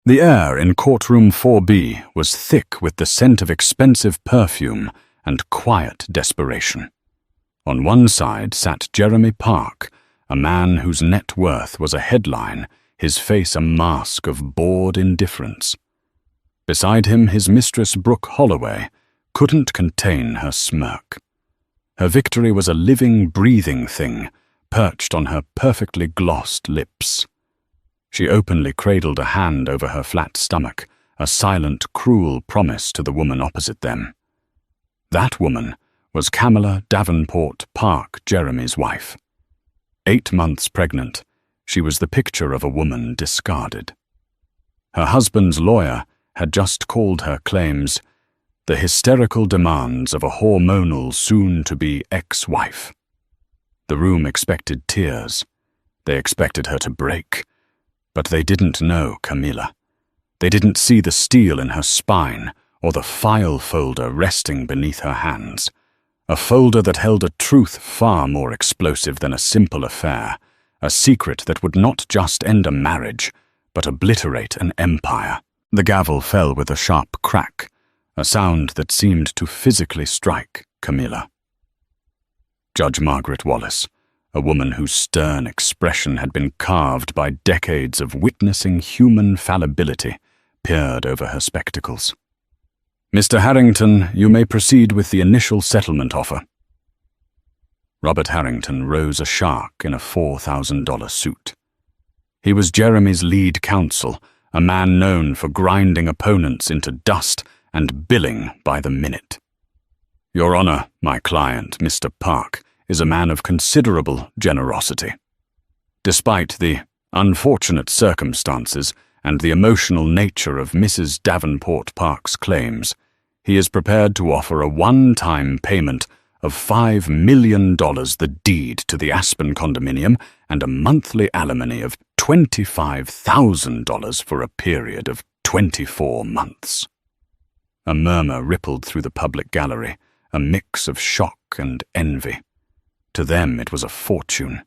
The air in courtroom 4B was thick with the scent of expensive perfume and quiet desperation. On one side sat Jeremy Park, a man whose net worth was a headline, his face a mask of bored indifference. Beside him, his mistress Brooke Holloway couldn't contain her smirk. Her victory was a living, breathing thing, perched on her perfectly glossed lips. She openly cradled a hand over her flat stomach, a silent, cruel promise to the woman opposite them. That woman was Camilla Davenport Park, Jeremy's wife. 8 months pregnant, she was the picture of a woman discarded. Her husband's lawyer had just called her claims the hysterical demands of a hormonal, soon-to-be ex-wife. The room expected tears. They expected her to break. But they didn't know Camilla. They didn't see the steel in her spine or the file folder resting beneath her hands. A folder that held a truth far more explosive than a simple affair, a secret that would not just end a marriage, but obliterate an empire. The gavel fell with a sharp crack, a sound that seemed to physically strike Camilla. Judge Margaret Wallace, a woman whose stern expression had been carved by decades of witnessing human fallibility, peered over her spectacles. "Mr. Harrington, you may proceed with the initial settlement offer." Robert Harrington rose a shark in a $4,000 suit. He was Jeremy's lead counsel, a man known for grinding opponents into dust and billing by the minute. "Your Honor, my client, Mr. Park, is a man of considerable generosity. Despite the unfortunate circumstances and the emotional nature of Mrs. Davenport Park's claims, he is prepared to offer a one-time payment of $5 million, the deed to the Aspen condominium, and a monthly alimony of $25,000 for a period of 24 months. A murmur rippled through the public gallery, a mix of shock and envy. To them it was a fortune.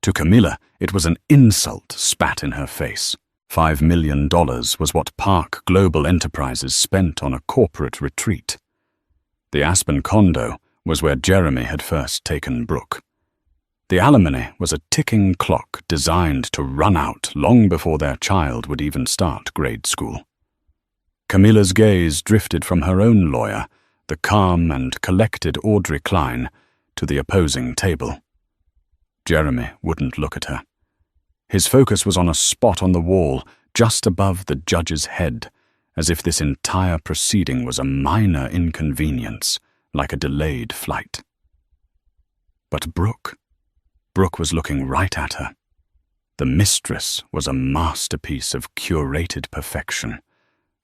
To Camilla it was an insult spat in her face. $5 million was what Park Global Enterprises spent on a corporate retreat. The Aspen condo was where Jeremy had first taken Brooke. The alimony was a ticking clock designed to run out long before their child would even start grade school. Camilla's gaze drifted from her own lawyer, the calm and collected Audrey Klein, to the opposing table. Jeremy wouldn't look at her. His focus was on a spot on the wall just above the judge's head, as if this entire proceeding was a minor inconvenience, like a delayed flight. But Brooke was looking right at her. The mistress was a masterpiece of curated perfection.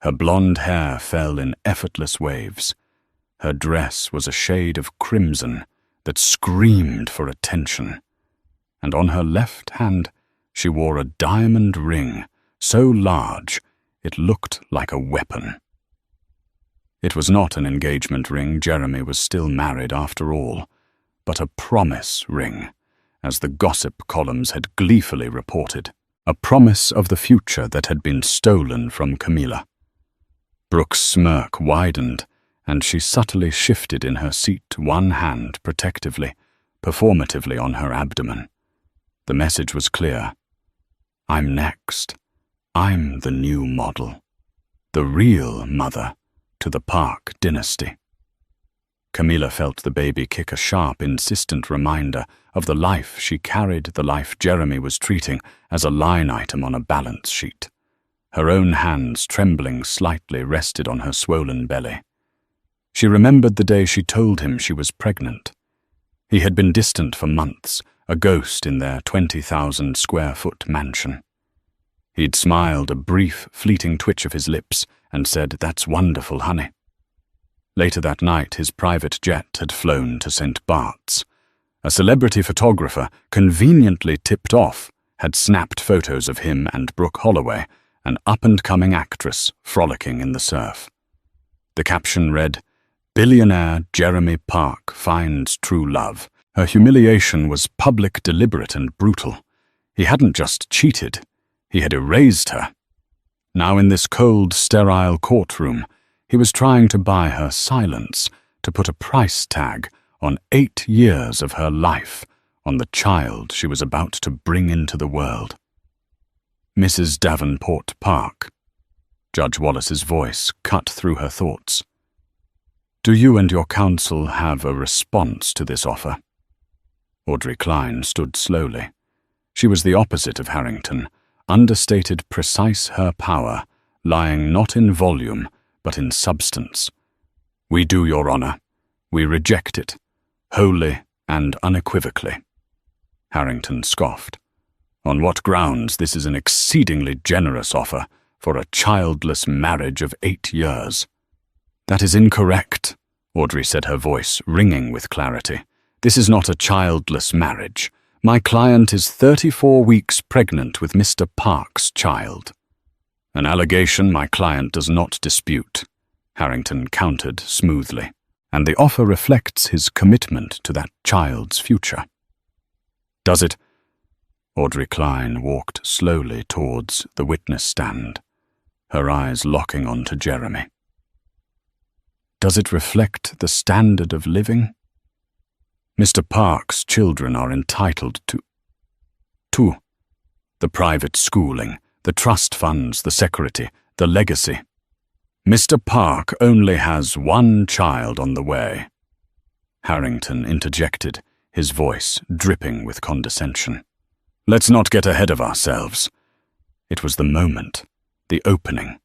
Her blonde hair fell in effortless waves. Her dress was a shade of crimson that screamed for attention, and on her left hand she wore a diamond ring so large it looked like a weapon. It was not an engagement ring, Jeremy was still married after all, but a promise ring, as the gossip columns had gleefully reported, a promise of the future that had been stolen from Camilla. Brooke's smirk widened, and she subtly shifted in her seat, one hand protectively, performatively on her abdomen. The message was clear. I'm next. I'm the new model. The real mother to the Park dynasty. Camilla felt the baby kick a sharp, insistent reminder of the life she carried, the life Jeremy was treating as a line item on a balance sheet. Her own hands, trembling slightly, rested on her swollen belly. She remembered the day she told him she was pregnant. He had been distant for months, a ghost in their 20,000-square-foot mansion. He'd smiled, a brief, fleeting twitch of his lips, and said, "That's wonderful, honey." Later that night, his private jet had flown to St. Bart's. A celebrity photographer, conveniently tipped off, had snapped photos of him and Brooke Holloway, an up-and-coming actress frolicking in the surf. The caption read, "Billionaire Jeremy Park finds true love." Her humiliation was public, deliberate, and brutal. He hadn't just cheated, he had erased her. Now in this cold, sterile courtroom, he was trying to buy her silence, to put a price tag on 8 years of her life, on the child she was about to bring into the world. Mrs. Davenport Park. Judge Wallace's voice cut through her thoughts. Do you and your counsel have a response to this offer? Audrey Klein stood slowly. She was the opposite of Harrington, understated precise her power, lying not in volume, but in substance. We do, Your Honor. We reject it, wholly and unequivocally. Harrington scoffed. On what grounds? This is an exceedingly generous offer for a childless marriage of 8 years. That is incorrect, Audrey said, her voice ringing with clarity. This is not a childless marriage. My client is 34 weeks pregnant with Mr. Park's child. An allegation my client does not dispute, Harrington countered smoothly, and the offer reflects his commitment to that child's future. Does it? Audrey Klein walked slowly towards the witness stand, her eyes locking onto Jeremy. Does it reflect the standard of living? Mr. Park's children are entitled to the private schooling, the trust funds, the security, the legacy. Mr. Park only has one child on the way. Harrington interjected, his voice dripping with condescension. Let's not get ahead of ourselves. It was the moment, the opening,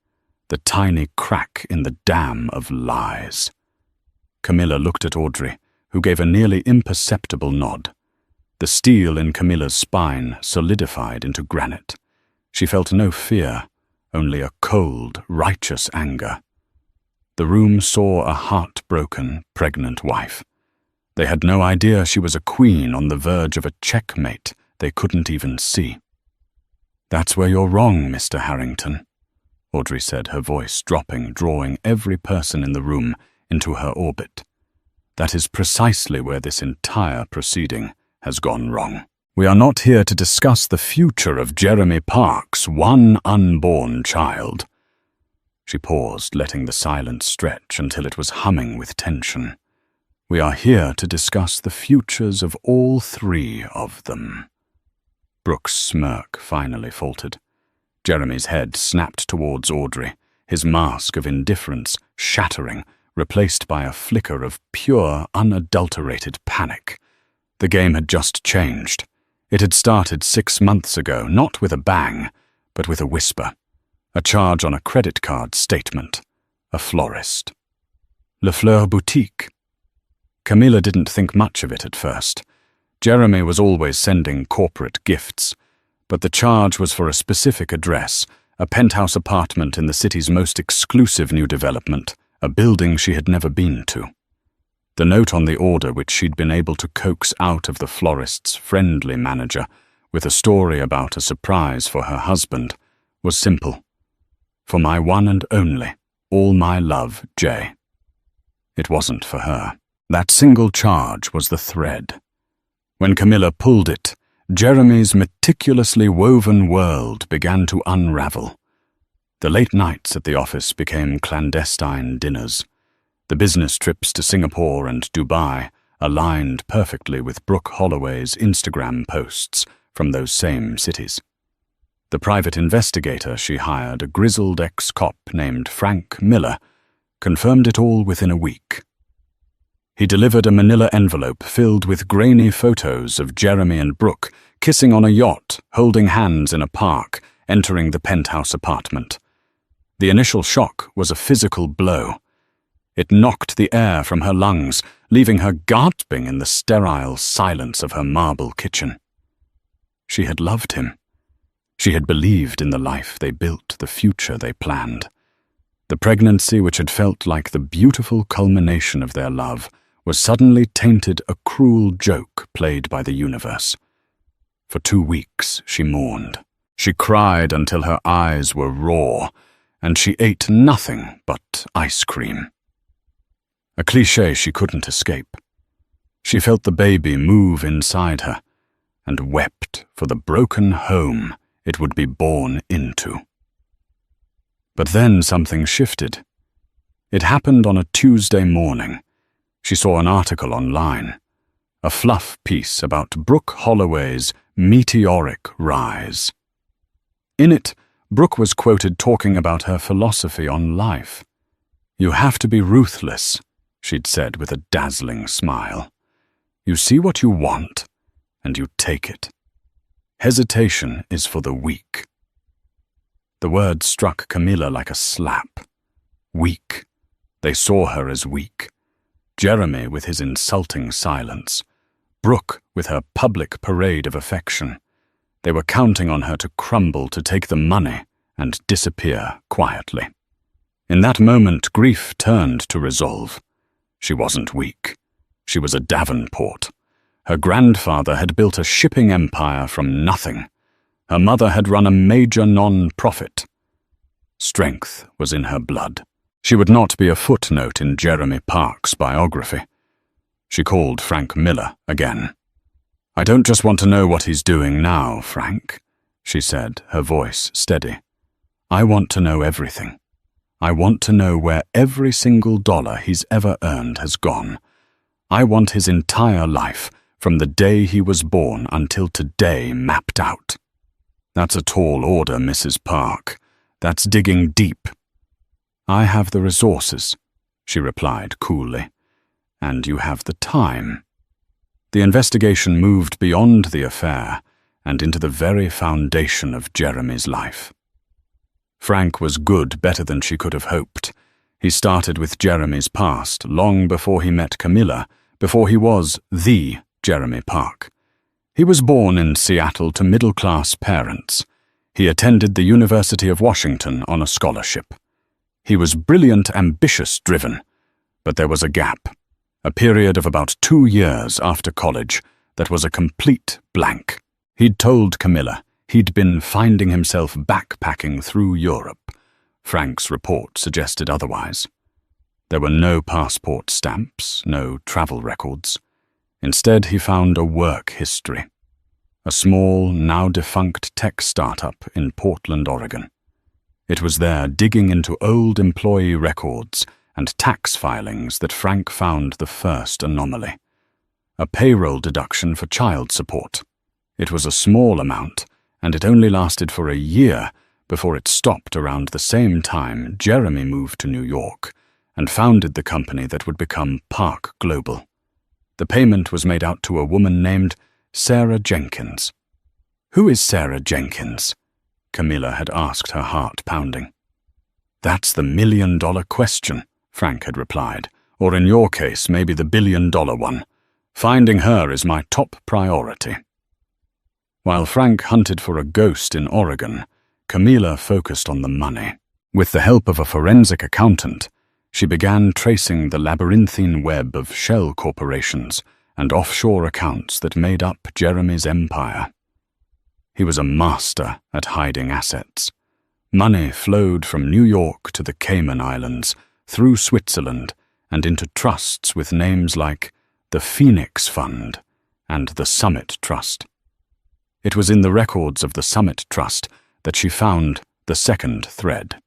the tiny crack in the dam of lies. Camilla looked at Audrey, who gave a nearly imperceptible nod. The steel in Camilla's spine solidified into granite. She felt no fear, only a cold, righteous anger. The room saw a heartbroken, pregnant wife. They had no idea she was a queen on the verge of a checkmate they couldn't even see. That's where you're wrong, Mr. Harrington, Audrey said, her voice dropping, drawing every person in the room into her orbit. That is precisely where this entire proceeding has gone wrong. We are not here to discuss the future of Jeremy Park's one unborn child. She paused, letting the silence stretch until it was humming with tension. We are here to discuss the futures of all 3 of them. Brooke's smirk finally faltered. Jeremy's head snapped towards Audrey, his mask of indifference shattering, replaced by a flicker of pure, unadulterated panic. The game had just changed. It had started 6 months ago, not with a bang, but with a whisper. A charge on a credit card statement. A florist. Le Fleur Boutique. Camilla didn't think much of it at first. Jeremy was always sending corporate gifts, but the charge was for a specific address, a penthouse apartment in the city's most exclusive new development, a building she had never been to. The note on the order, which she'd been able to coax out of the florist's friendly manager with a story about a surprise for her husband, was simple. For my one and only, all my love, Jay. It wasn't for her. That single charge was the thread. When Camilla pulled it, Jeremy's meticulously woven world began to unravel. The late nights at the office became clandestine dinners. The business trips to Singapore and Dubai aligned perfectly with Brooke Holloway's Instagram posts from those same cities. The private investigator she hired, a grizzled ex-cop named Frank Miller, confirmed it all within a week. He delivered a manila envelope filled with grainy photos of Jeremy and Brooke kissing on a yacht, holding hands in a park, entering the penthouse apartment. The initial shock was a physical blow. It knocked the air from her lungs, leaving her gasping in the sterile silence of her marble kitchen. She had loved him. She had believed in the life they built, the future they planned. The pregnancy, which had felt like the beautiful culmination of their love, was suddenly tainted a cruel joke played by the universe. For 2 weeks she mourned. She cried until her eyes were raw, and she ate nothing but ice cream. A cliché she couldn't escape. She felt the baby move inside her, and wept for the broken home it would be born into. But then something shifted. It happened on a Tuesday morning. She saw an article online, a fluff piece about Brooke Holloway's meteoric rise. In it, Brooke was quoted talking about her philosophy on life. "You have to be ruthless," she'd said with a dazzling smile. "You see what you want, and you take it. Hesitation is for the weak." The word struck Camilla like a slap. Weak. They saw her as weak. Jeremy with his insulting silence. Brooke with her public parade of affection. They were counting on her to crumble, to take the money, and disappear quietly. In that moment, grief turned to resolve. She wasn't weak. She was a Davenport. Her grandfather had built a shipping empire from nothing. Her mother had run a major non-profit. Strength was in her blood. She would not be a footnote in Jeremy Park's biography. She called Frank Miller again. "I don't just want to know what he's doing now, Frank," she said, her voice steady. "I want to know everything. I want to know where every single dollar he's ever earned has gone. I want his entire life, from the day he was born until today, mapped out." "That's a tall order, Mrs. Park. That's digging deep." "I have the resources," she replied coolly. "And you have the time." The investigation moved beyond the affair and into the very foundation of Jeremy's life. Frank was good, better than she could have hoped. He started with Jeremy's past, long before he met Camilla, before he was the Jeremy Park. He was born in Seattle to middle-class parents. He attended the University of Washington on a scholarship. He was brilliant, ambitious, driven. But there was a gap, a period of about 2 years after college that was a complete blank. He'd told Camilla he'd been finding himself backpacking through Europe. Frank's report suggested otherwise. There were no passport stamps, no travel records. Instead, he found a work history. A small, now-defunct tech startup in Portland, Oregon. It was there, digging into old employee records and tax filings, that Frank found the first anomaly. A payroll deduction for child support. It was a small amount, and it only lasted for a year before it stopped around the same time Jeremy moved to New York and founded the company that would become Park Global. The payment was made out to a woman named Sarah Jenkins. "Who is Sarah Jenkins?" Camilla had asked, her heart pounding. "That's the million-dollar question," Frank had replied, "or in your case, maybe the billion-dollar one. Finding her is my top priority." While Frank hunted for a ghost in Oregon, Camilla focused on the money. With the help of a forensic accountant, she began tracing the labyrinthine web of shell corporations and offshore accounts that made up Jeremy's empire. He was a master at hiding assets. Money flowed from New York to the Cayman Islands, through Switzerland, and into trusts with names like the Phoenix Fund and the Summit Trust. It was in the records of the Summit Trust that she found the second thread.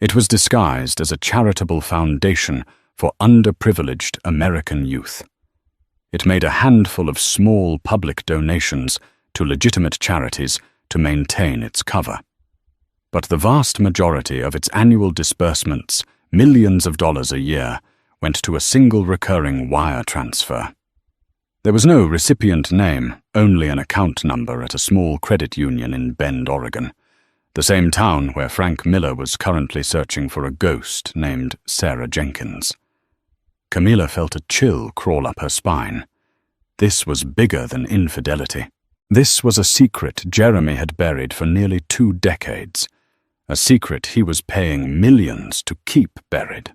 It was disguised as a charitable foundation for underprivileged American youth. It made a handful of small public donations to legitimate charities to maintain its cover. But the vast majority of its annual disbursements, millions of dollars a year, went to a single recurring wire transfer. There was no recipient name, only an account number at a small credit union in Bend, Oregon, the same town where Frank Miller was currently searching for a ghost named Sarah Jenkins. Camilla felt a chill crawl up her spine. This was bigger than infidelity. This was a secret Jeremy had buried for nearly 2 decades, a secret he was paying millions to keep buried.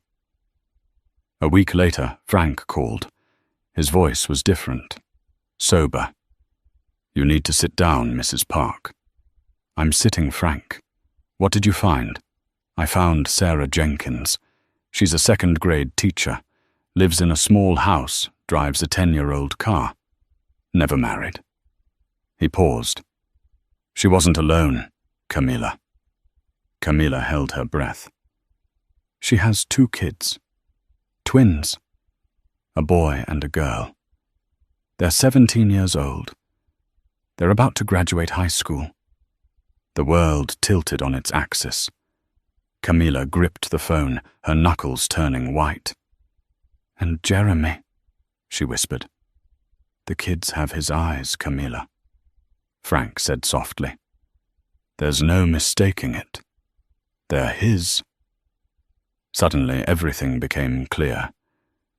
A week later, Frank called. His voice was different, sober. "You need to sit down, Mrs. Park." "I'm sitting, Frank. What did you find?" "I found Sarah Jenkins. She's a second-grade teacher, lives in a small house, drives a 10-year-old car. Never married." He paused. "She wasn't alone, Camilla." Camilla held her breath. She has 2 kids. Twins. A boy and a girl. They're 17 years old. They're about to graduate high school. The world tilted on its axis. Camilla gripped the phone, her knuckles turning white. "And Jeremy," she whispered. "The kids have his eyes, Camilla," Frank said softly. "There's no mistaking it. They're his." Suddenly everything became clear.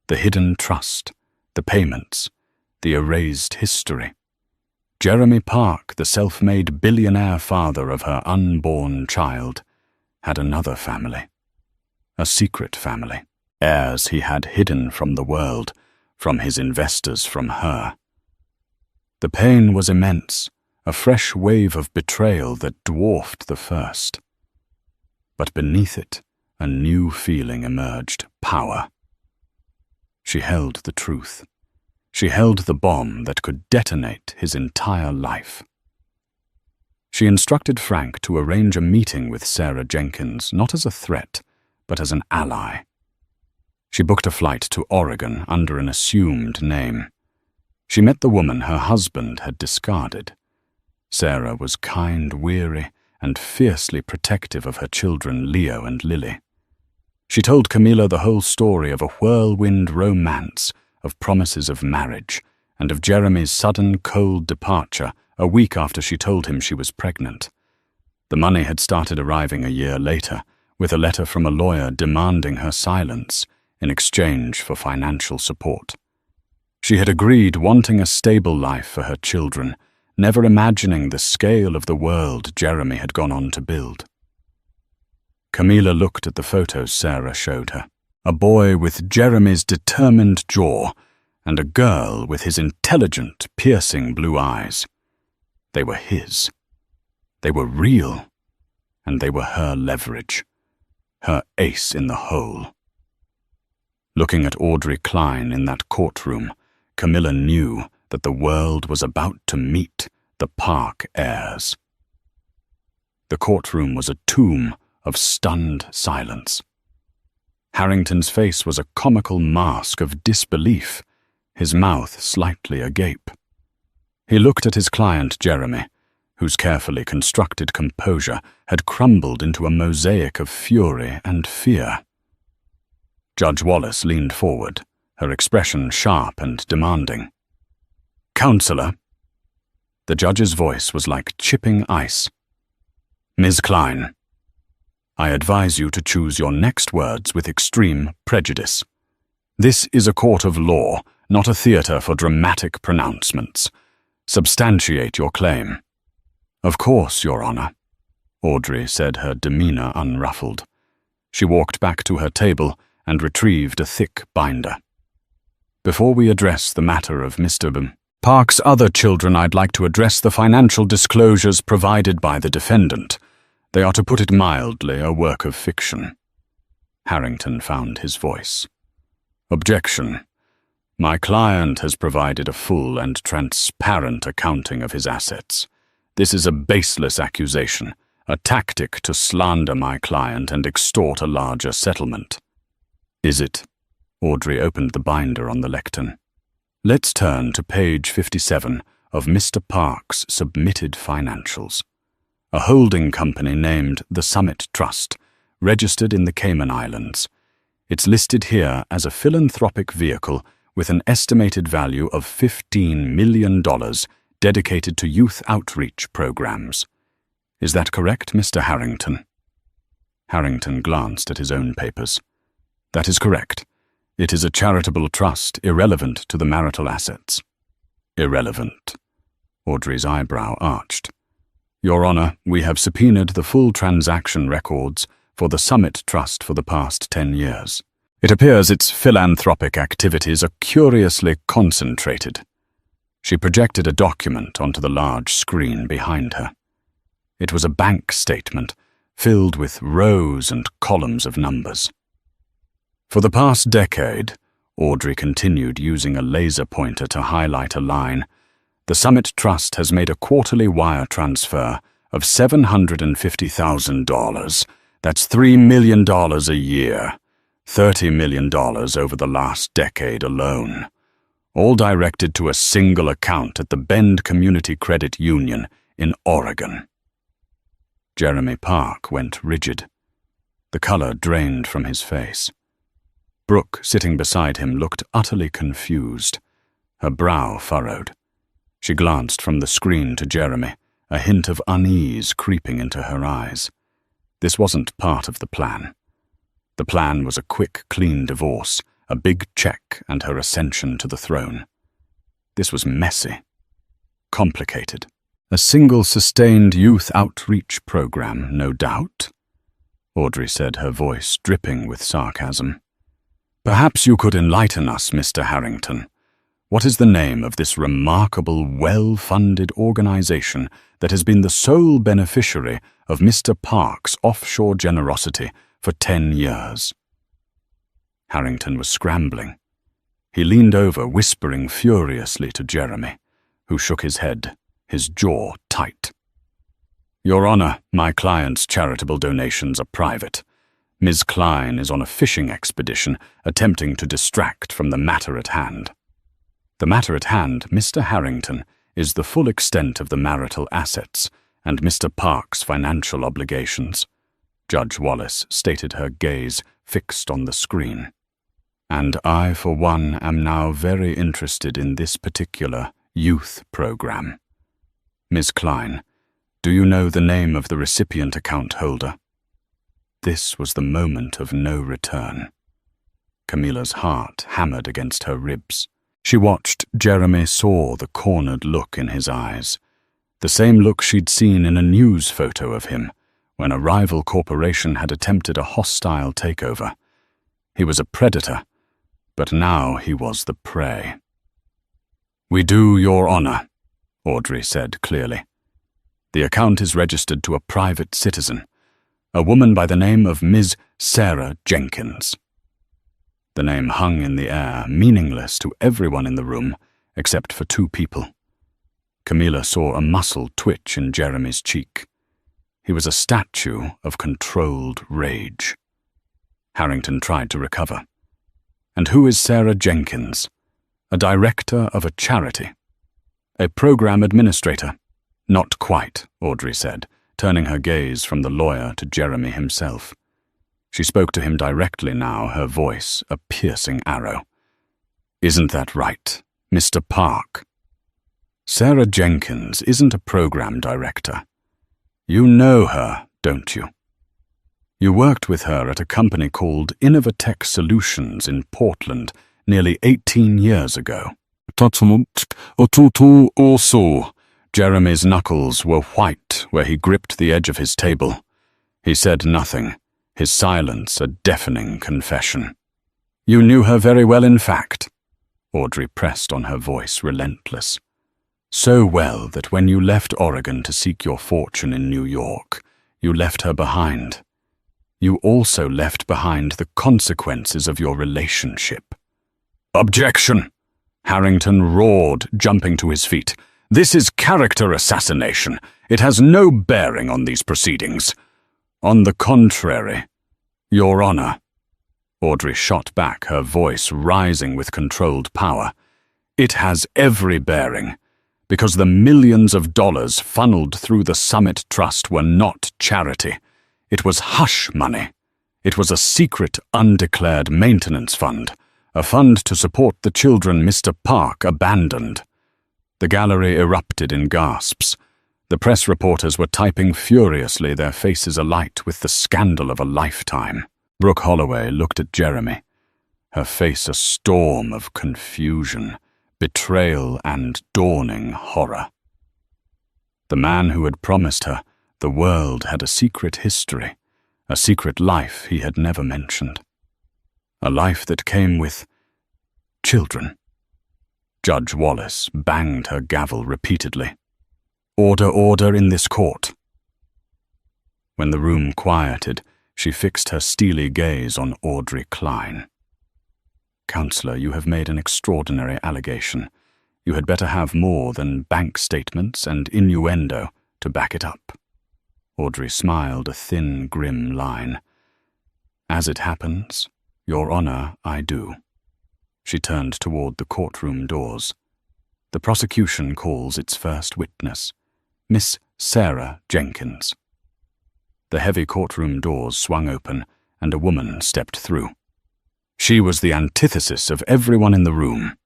The hidden trust, the payments, the erased history. Jeremy Park, the self-made billionaire father of her unborn child, had another family. A secret family. Heirs he had hidden from the world, from his investors, from her. The pain was immense, a fresh wave of betrayal that dwarfed the first. But beneath it, a new feeling emerged, power. She held the truth. She held the bomb that could detonate his entire life. She instructed Frank to arrange a meeting with Sarah Jenkins, not as a threat, but as an ally. She booked a flight to Oregon under an assumed name. She met the woman her husband had discarded. Sarah was kind, weary, and fiercely protective of her children Leo and Lily. She told Camilla the whole story of a whirlwind romance, of promises of marriage, and of Jeremy's sudden cold departure a week after she told him she was pregnant. The money had started arriving a year later, with a letter from a lawyer demanding her silence in exchange for financial support. She had agreed wanting a stable life for her children, never imagining the scale of the world Jeremy had gone on to build. Camilla looked at the photos Sarah showed her. A boy with Jeremy's determined jaw, and a girl with his intelligent, piercing blue eyes. They were his. They were real, and they were her leverage, her ace in the hole. Looking at Audrey Klein in that courtroom, Camilla knew that the world was about to meet the Park heirs. The courtroom was a tomb of stunned silence. Harrington's face was a comical mask of disbelief, his mouth slightly agape. He looked at his client Jeremy, whose carefully constructed composure had crumbled into a mosaic of fury and fear. Judge Wallace leaned forward, her expression sharp and demanding. "Counselor." The judge's voice was like chipping ice. "Ms. Klein, I advise you to choose your next words with extreme prejudice. This is a court of law, not a theater for dramatic pronouncements. Substantiate your claim." "Of course, Your Honor," Audrey said, her demeanor unruffled. She walked back to her table and retrieved a thick binder. "Before we address the matter of Mr. Park's other children, I'd like to address the financial disclosures provided by the defendant. They are, to put it mildly, a work of fiction." Harrington found his voice. "Objection. My client has provided a full and transparent accounting of his assets. This is a baseless accusation, a tactic to slander my client and extort a larger settlement." "Is it?" Audrey opened the binder on the lectern. "Let's turn to page 57 of Mr. Park's submitted financials. A holding company named the Summit Trust, registered in the Cayman Islands. It's listed here as a philanthropic vehicle with an estimated value of $15 million dedicated to youth outreach programs. Is that correct, Mr. Harrington?" Harrington glanced at his own papers. "That is correct. It is a charitable trust irrelevant to the marital assets." "Irrelevant?" Audrey's eyebrow arched. "Your Honor, we have subpoenaed the full transaction records for the Summit Trust for the past 10 years. It appears its philanthropic activities are curiously concentrated." She projected a document onto the large screen behind her. It was a bank statement filled with rows and columns of numbers. "For the past decade," Audrey continued, using a laser pointer to highlight a line, "the Summit Trust has made a quarterly wire transfer of $750,000. That's $3 million a year, $30 million over the last decade alone, all directed to a single account at the Bend Community Credit Union in Oregon. Jeremy Park went rigid. The color drained from his face. Brooke, sitting beside him, looked utterly confused. Her brow furrowed. She glanced from the screen to Jeremy, a hint of unease creeping into her eyes. This wasn't part of the plan. The plan was a quick, clean divorce, a big check, and her ascension to the throne. This was messy, complicated. A single sustained youth outreach program, no doubt, Audrey said, her voice dripping with sarcasm. Perhaps you could enlighten us, Mr. Harrington. What is the name of this remarkable, well-funded organization that has been the sole beneficiary of Mr. Park's offshore generosity for 10 years? Harrington was scrambling. He leaned over, whispering furiously to Jeremy, who shook his head, his jaw tight. Your Honor, my client's charitable donations are private. Ms. Klein is on a fishing expedition attempting to distract from the matter at hand. The matter at hand, Mr. Harrington, is the full extent of the marital assets and Mr. Park's financial obligations. Judge Wallace stated, her gaze fixed on the screen. And I, for one, am now very interested in this particular youth program. Ms. Klein, do you know the name of the recipient account holder? This was the moment of no return. Camilla's heart hammered against her ribs. She watched. Jeremy saw the cornered look in his eyes, the same look she'd seen in a news photo of him when a rival corporation had attempted a hostile takeover. He was a predator, but now he was the prey. We do, Your Honor, Audrey said clearly. The account is registered to a private citizen, a woman by the name of Ms. Sarah Jenkins. The name hung in the air, meaningless to everyone in the room, except for two people. Camilla saw a muscle twitch in Jeremy's cheek. He was a statue of controlled rage. Harrington tried to recover. And who is Sarah Jenkins? A director of a charity. A program administrator. Not quite, Audrey said, turning her gaze from the lawyer to Jeremy himself. She spoke to him directly now, her voice a piercing arrow. Isn't that right, Mr. Park? Sarah Jenkins isn't a program director. You know her, don't you? You worked with her at a company called Innovatech Solutions in Portland nearly 18 years ago. Also, Jeremy's knuckles were white where he gripped the edge of his table. He said nothing, his silence a deafening confession. You knew her very well, in fact. Audrey pressed on, her voice relentless. So well that when you left Oregon to seek your fortune in New York, you left her behind. You also left behind the consequences of your relationship. Objection! Harrington roared, jumping to his feet. This is character assassination. It has no bearing on these proceedings. On the contrary, Your Honor. Audrey shot back, her voice rising with controlled power. It has every bearing, because the millions of dollars funneled through the Summit Trust were not charity. It was hush money. It was a secret, undeclared maintenance fund, a fund to support the children Mr. Park abandoned. The gallery erupted in gasps. The press reporters were typing furiously, their faces alight with the scandal of a lifetime. Brooke Holloway looked at Jeremy, her face a storm of confusion, betrayal, and dawning horror. The man who had promised her the world had a secret history, a secret life he had never mentioned. A life that came with children. Judge Wallace banged her gavel repeatedly. Order, order in this court. When the room quieted, she fixed her steely gaze on Audrey Klein. Counselor, you have made an extraordinary allegation. You had better have more than bank statements and innuendo to back it up. Audrey smiled a thin, grim line. "As it happens, Your Honor, I do." She turned toward the courtroom doors. "The prosecution calls its first witness, Miss Sarah Jenkins." The heavy courtroom doors swung open, and a woman stepped through. She was the antithesis of everyone in the room.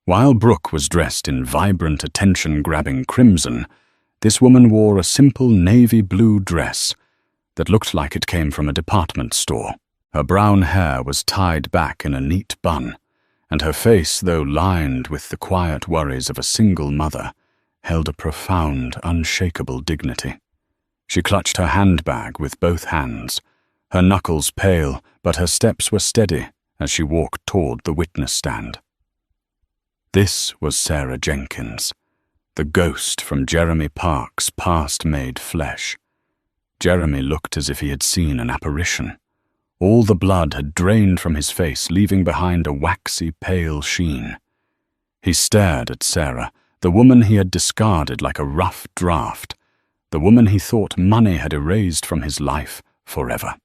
While Brooke was dressed in vibrant, attention-grabbing crimson, this woman wore a simple navy blue dress that looked like it came from a department store. Her brown hair was tied back in a neat bun, and her face, though lined with the quiet worries of a single mother, held a profound, unshakable dignity. She clutched her handbag with both hands, her knuckles pale, but her steps were steady as she walked toward the witness stand. This was Sarah Jenkins, the ghost from Jeremy Park's past made flesh. Jeremy looked as if he had seen an apparition. All the blood had drained from his face, leaving behind a waxy, pale sheen. He stared at Sarah, the woman he had discarded like a rough draft, the woman he thought money had erased from his life forever.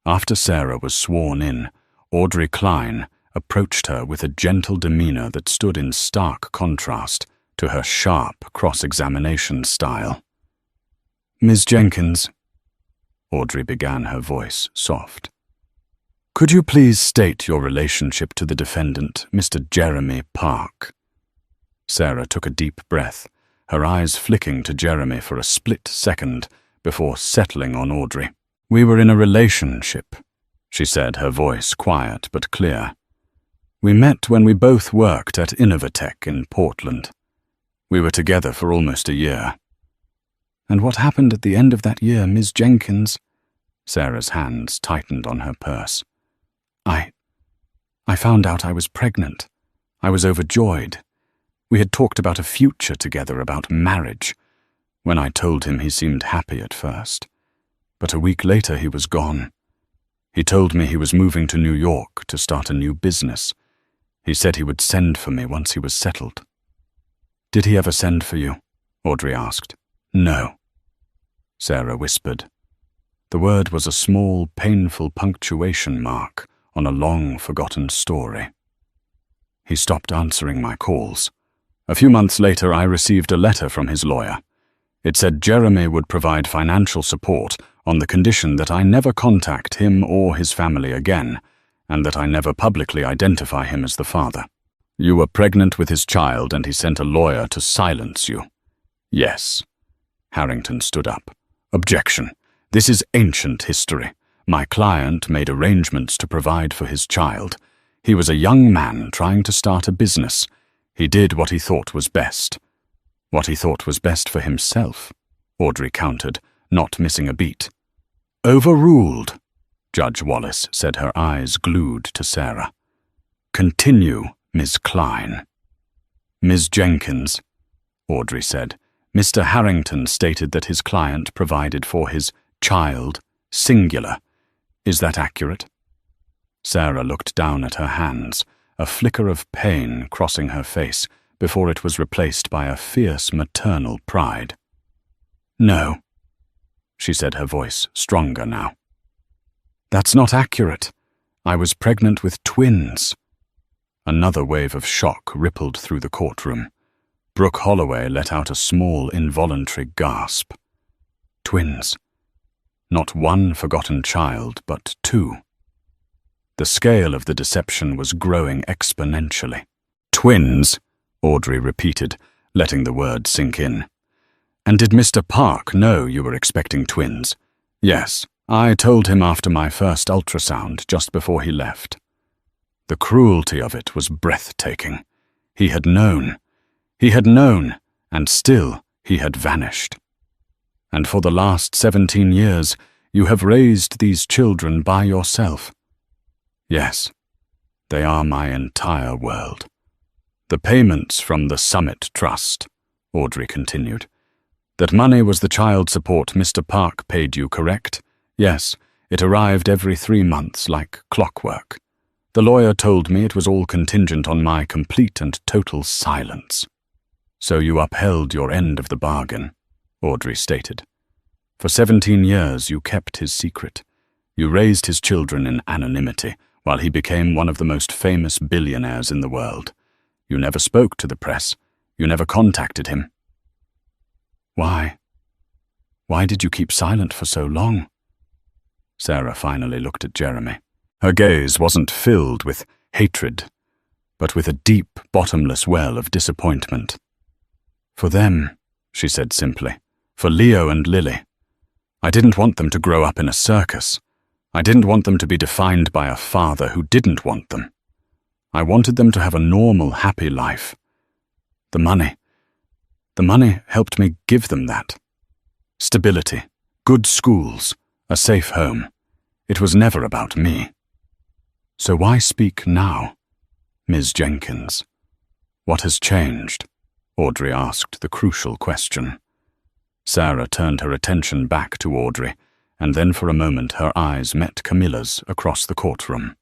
After Sarah was sworn in, Audrey Klein approached her with a gentle demeanor that stood in stark contrast to her sharp cross-examination style. "Ms. Jenkins," Audrey began, her voice soft, "could you please state your relationship to the defendant, Mr. Jeremy Park?" Sarah took a deep breath, her eyes flicking to Jeremy for a split second before settling on Audrey. "We were in a relationship," she said, her voice quiet but clear. "We met when we both worked at Innovatech in Portland. We were together for almost a year." "And what happened at the end of that year, Ms. Jenkins?" Sarah's hands tightened on her purse. I found out I was pregnant. I was overjoyed. We had talked about a future together, about marriage. When I told him, he seemed happy at first. But a week later he was gone. He told me he was moving to New York to start a new business. He said he would send for me once he was settled. "Did he ever send for you?" Audrey asked. "No," Sarah whispered. The word was a small, painful punctuation mark on a long-forgotten story. "He stopped answering my calls. A few months later, I received a letter from his lawyer. It said Jeremy would provide financial support on the condition that I never contact him or his family again, and that I never publicly identify him as the father. You were pregnant with his child, and he sent a lawyer to silence you." "Yes." Harrington stood up. "Objection. This is ancient history. My client made arrangements to provide for his child. He was a young man trying to start a business. He did what he thought was best." "What he thought was best for himself," Audrey countered, not missing a beat. "Overruled," Judge Wallace said, her eyes glued to Sarah. "Continue, Miss Klein." "Ms. Jenkins," Audrey said, "Mr. Harrington stated that his client provided for his child, singular. Is that accurate?" Sarah looked down at her hands, a flicker of pain crossing her face before it was replaced by a fierce maternal pride. "No," she said, her voice stronger now. "That's not accurate. I was pregnant with twins." Another wave of shock rippled through the courtroom. Brooke Holloway let out a small, involuntary gasp. Twins. Not one forgotten child, but two. The scale of the deception was growing exponentially. "Twins," Audrey repeated, letting the word sink in. "And did Mr. Park know you were expecting twins?" "Yes. I told him after my first ultrasound, just before he left." The cruelty of it was breathtaking. He had known. He had known, and still he had vanished. "And for the last 17 years, you have raised these children by yourself?" "Yes. They are my entire world." "The payments from the Summit Trust," Audrey continued. "That money was the child support Mr. Park paid you, correct?" "Yes. It arrived every 3 months, like clockwork. The lawyer told me it was all contingent on my complete and total silence." "So you upheld your end of the bargain," Audrey stated. For 17 years you kept his secret. You raised his children in anonymity while he became one of the most famous billionaires in the world. You never spoke to the press. You never contacted him. Why? Why did you keep silent for so long? Sarah finally looked at Jeremy. Her gaze wasn't filled with hatred, but with a deep, bottomless well of disappointment. For them, she said simply. For Leo and Lily. I didn't want them to grow up in a circus. I didn't want them to be defined by a father who didn't want them. I wanted them to have a normal, happy life. The money helped me give them that. Stability, good schools, a safe home. It was never about me. So why speak now, Ms. Jenkins? What has changed? Audrey asked the crucial question. Sarah turned her attention back to Audrey, and then for a moment her eyes met Camilla's across the courtroom.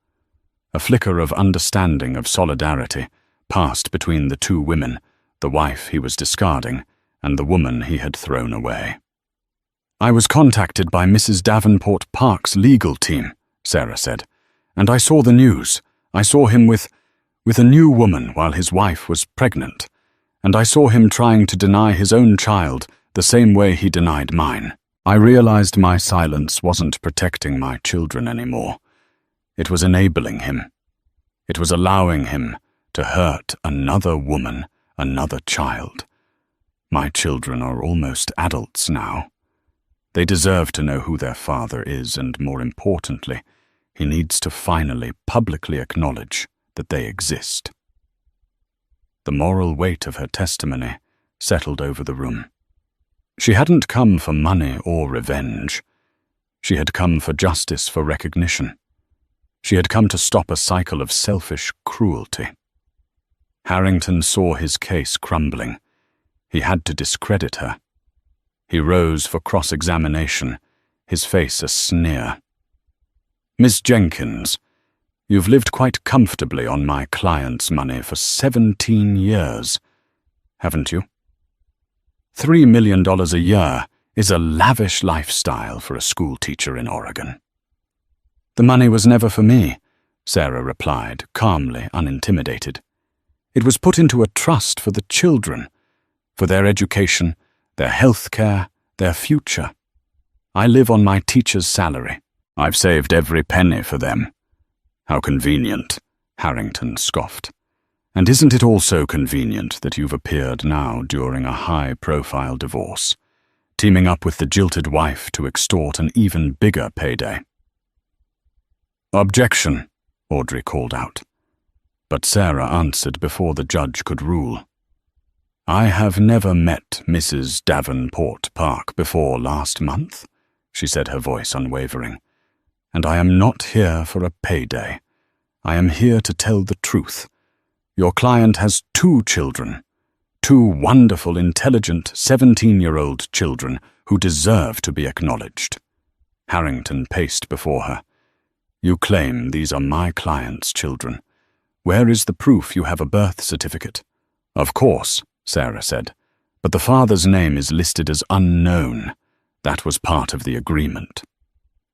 A flicker of understanding, of solidarity, passed between the two women, the wife he was discarding and the woman he had thrown away. I was contacted by Mrs. Davenport Park's legal team, Sarah said, and I saw the news. I saw him with a new woman while his wife was pregnant, and I saw him trying to deny his own child the same way he denied mine. I realized my silence wasn't protecting my children anymore. It was enabling him. It was allowing him to hurt another woman, another child. My children are almost adults now. They deserve to know who their father is, and more importantly, he needs to finally publicly acknowledge that they exist. The moral weight of her testimony settled over the room. She hadn't come for money or revenge. She had come for justice, for recognition. She had come to stop a cycle of selfish cruelty. Harrington saw his case crumbling. He had to discredit her. He rose for cross-examination, his face a sneer. Miss Jenkins, you've lived quite comfortably on my client's money for 17 years, haven't you? $3 million a year is a lavish lifestyle for a schoolteacher in Oregon. The money was never for me, Sarah replied, calmly, unintimidated. It was put into a trust for the children, for their education, their health care, their future. I live on my teacher's salary. I've saved every penny for them. How convenient, Harrington scoffed. And isn't it also convenient that you've appeared now during a high-profile divorce, teaming up with the jilted wife to extort an even bigger payday? Objection, Audrey called out. But Sarah answered before the judge could rule. I have never met Mrs. Davenport Park before last month, she said, her voice unwavering. And I am not here for a payday. I am here to tell the truth. Your client has 2 children, 2 wonderful, intelligent 17-year-old children who deserve to be acknowledged. Harrington paced before her. You claim these are my client's children. Where is the proof you have a birth certificate? Of course, Sarah said, but the father's name is listed as unknown. That was part of the agreement.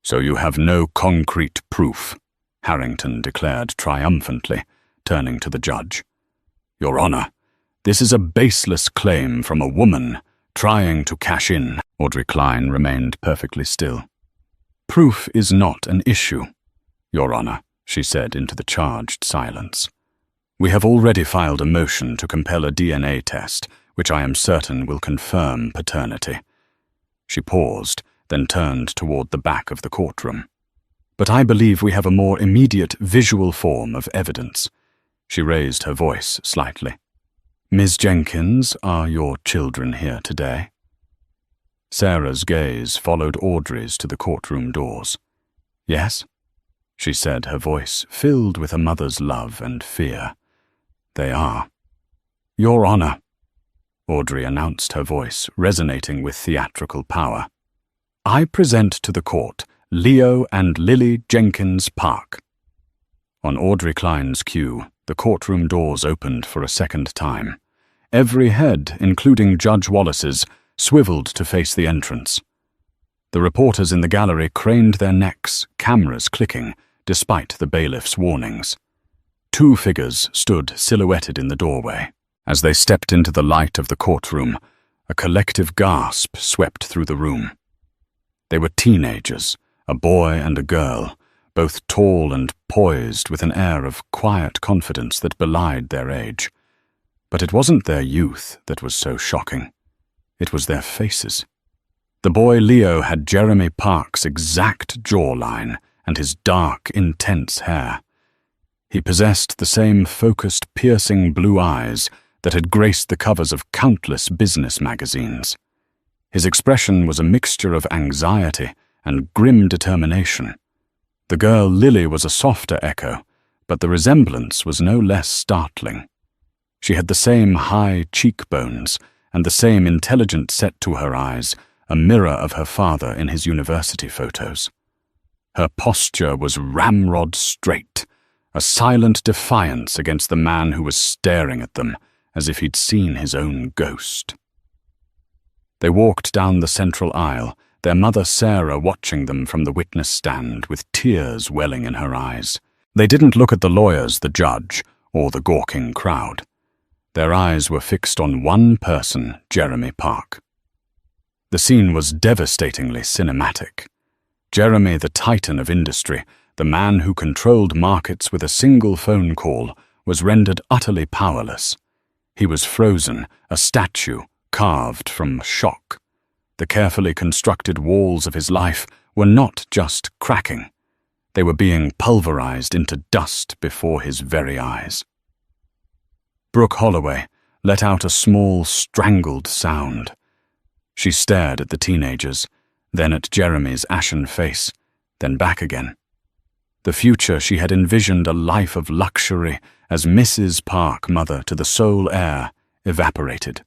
So you have no concrete proof, Harrington declared triumphantly, turning to the judge. Your Honor, this is a baseless claim from a woman trying to cash in. Audrey Klein remained perfectly still. Proof is not an issue, Your Honor, she said into the charged silence. We have already filed a motion to compel a DNA test, which I am certain will confirm paternity. She paused, then turned toward the back of the courtroom. But I believe we have a more immediate visual form of evidence. She raised her voice slightly. Ms. Jenkins, are your children here today? Sarah's gaze followed Audrey's to the courtroom doors. Yes, she said, her voice filled with a mother's love and fear. They are. Your Honor, Audrey announced, her voice resonating with theatrical power. I present to the court Leo and Lily Jenkins Park. On Audrey Klein's cue, the courtroom doors opened for a second time. Every head, including Judge Wallace's, swiveled to face the entrance. The reporters in the gallery craned their necks, cameras clicking, despite the bailiff's warnings. Two figures stood silhouetted in the doorway. As they stepped into the light of the courtroom, a collective gasp swept through the room. They were teenagers, a boy and a girl, both tall and poised with an air of quiet confidence that belied their age. But it wasn't their youth that was so shocking. It was their faces. The boy Leo had Jeremy Park's exact jawline and his dark, intense hair. He possessed the same focused, piercing blue eyes that had graced the covers of countless business magazines. His expression was a mixture of anxiety and grim determination. The girl Lily was a softer echo, but the resemblance was no less startling. She had the same high cheekbones and the same intelligent set to her eyes, a mirror of her father in his university photos. Her posture was ramrod straight, a silent defiance against the man who was staring at them as if he'd seen his own ghost. They walked down the central aisle, their mother Sarah watching them from the witness stand with tears welling in her eyes. They didn't look at the lawyers, the judge, or the gawking crowd. Their eyes were fixed on one person, Jeremy Park. The scene was devastatingly cinematic. Jeremy, the titan of industry, the man who controlled markets with a single phone call, was rendered utterly powerless. He was frozen, a statue, carved from shock. The carefully constructed walls of his life were not just cracking. They were being pulverized into dust before his very eyes. Brooke Holloway let out a small, strangled sound. She stared at the teenagers, then at Jeremy's ashen face, then back again. The future she had envisioned, a life of luxury as Mrs. Park, mother to the sole heir, evaporated.